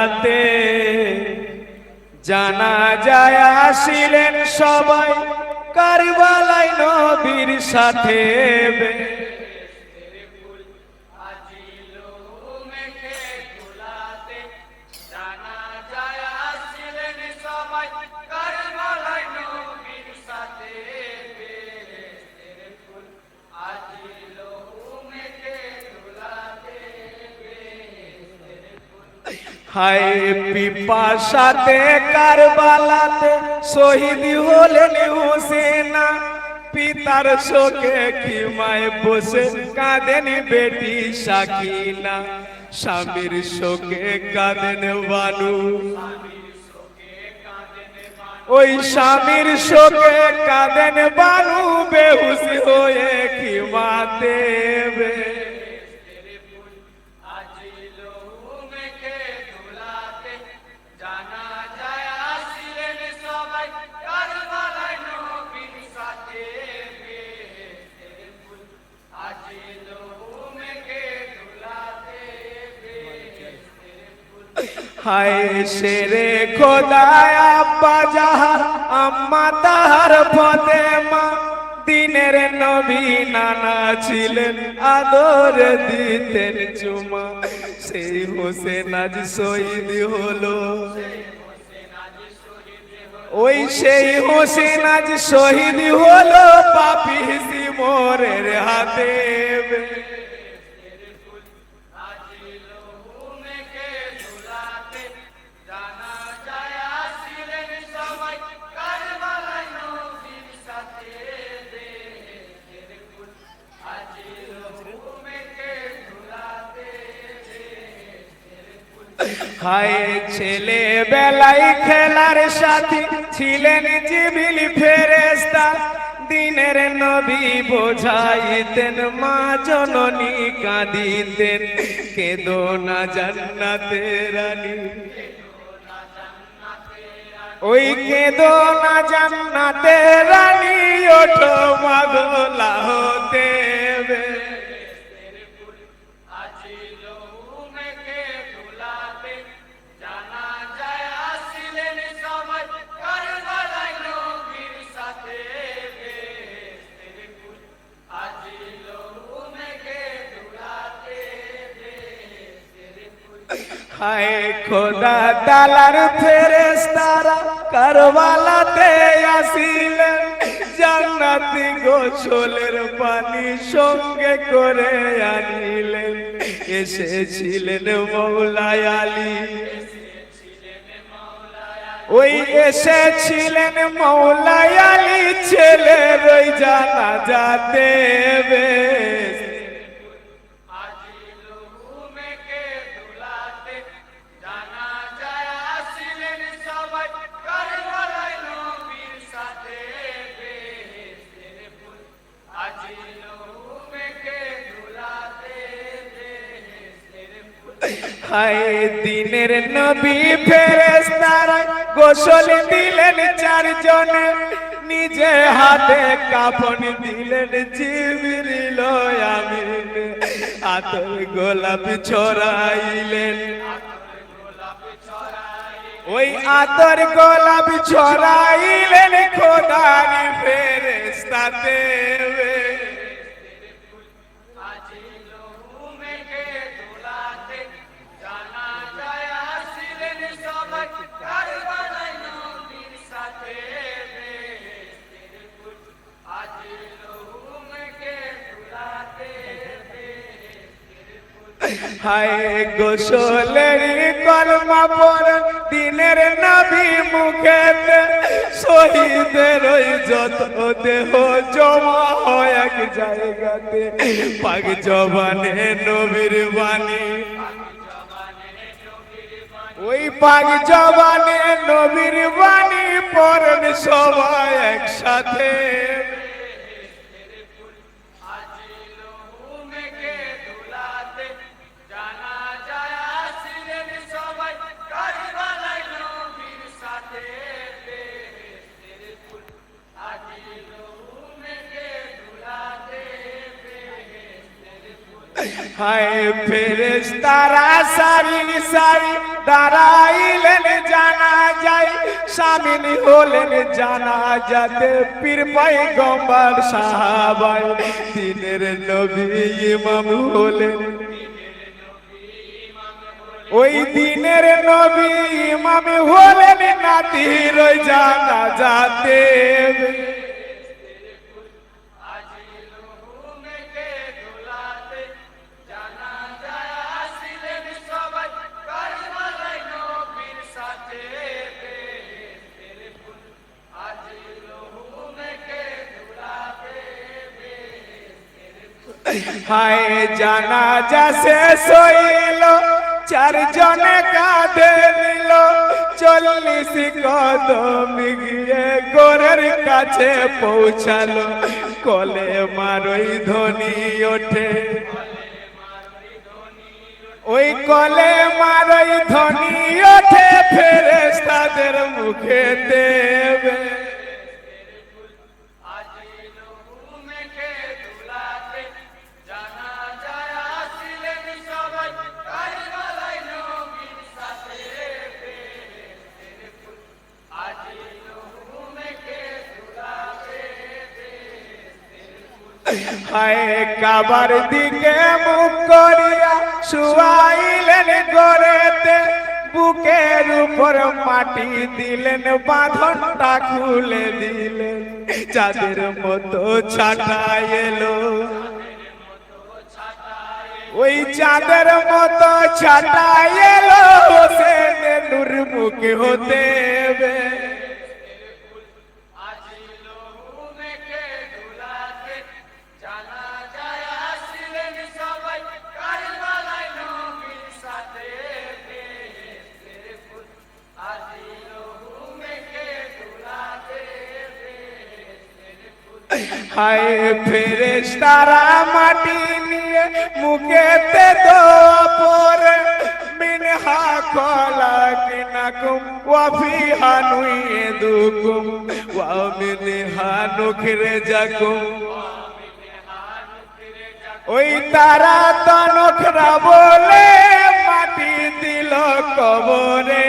রাতে জানাজায় আসিলেন সবাই কারবালায় নবীর সাথে হায় পিপাসাতে কারবালাতে শহীদ হলেন হোসেনা পিতার শোকে খিমায় বসে কাঁদেন বেটি সাকিনা স্বামীর শোকে কাঁদেন বানু ওই স্বামীর শোকে কাঁদেন বানু বেহুশ হয়ে খিমাতে হায় শেরে খোদায় আব্বা জাহার আম্মা তাহার ফাতেমা দিনের নবী নানা ছিলেন আদর দিতেন চুমা সেই হোসেন আজ শহীদ হলো ওই সেই হোসেন আজ শহীদ হলো পাপী সিমরের হাতে হায় ছেলে বেলায় খেলার সাথী ছিলেন জিবরিল ফেরেশতা দিনের নবী বোঝাইতেন মা জননী কাঁদিতেন কেঁদো না জান্নাতের রানী ওই কেঁদো না জান্নাতের রানী ওঠো মাগলা হতে হায় খোদা তালার ফেরেশতারা কারবালাতে আসিলেন জান্নাতি গোসলের পানি সঙ্গে করে আনিলেন এসেছিলেন মওলা আলী ওই এসেছিলেন মওলা আলী ছেলের ওই জানাজাতে হায় দিনের নবী ফেরেশতারা গোসল দিলেন চারজনে নিজে হাতে কাফন দিলেন জিবরিল আমিন আতর গোলাপ ছড়াইলেন ওই আতর গোলাপ ছড়াইলেন খোদার ফেরেশতাতে হায় গোসলের কলমা পড় দিনের নবী মুখেতে শহীদের ওই যত দেহ জমা হয় এক জায়গাতে পাক জবানে নবীর বাণী ওই পাক জবানে নবীর বাণী পড়েন সবাই একসাথে হায় ফেরেশতারা সারি সারি দাঁড়াইলেন জানা যায় সামিল হলেন জানা যাতে পীর পয়গম্বর সাহাবাই দিনের নবী ইমাম হলেন ওই দিনের নবী ইমাম হলেন নাতির জানা যাতে হায় জানাজা শেষ হইল চারজনে কাঁধে নিল 40 কদম গিয়ে গোরের কাছে পৌঁছালো কলে মারই ধ্বনি ওঠে ওই কলে মারই ধ্বনি ওঠে ফেরেশতাদের মুখে দেবে হায় কাবার দিকে মুখ করিয়া শুয়াইলেন গড়েতে বুকের উপর মাটি দিলেন বাঁধনটা খুলে দিলেন চাঁদের মতো ছাটা এলো ওই চাঁদের মতো ছাটা এলো হোসেন নূর মুখে হতে হায় ফেরেশতারা মাটি নিয়ে মুখেতে দোপর মিনহা খলাকনাকুম ওয়া ফিহা নুইদুকুম ওয়া মিনহা নুখরিজাকুম ওই তারা তো নখরা বলে মাটি দিল কবরে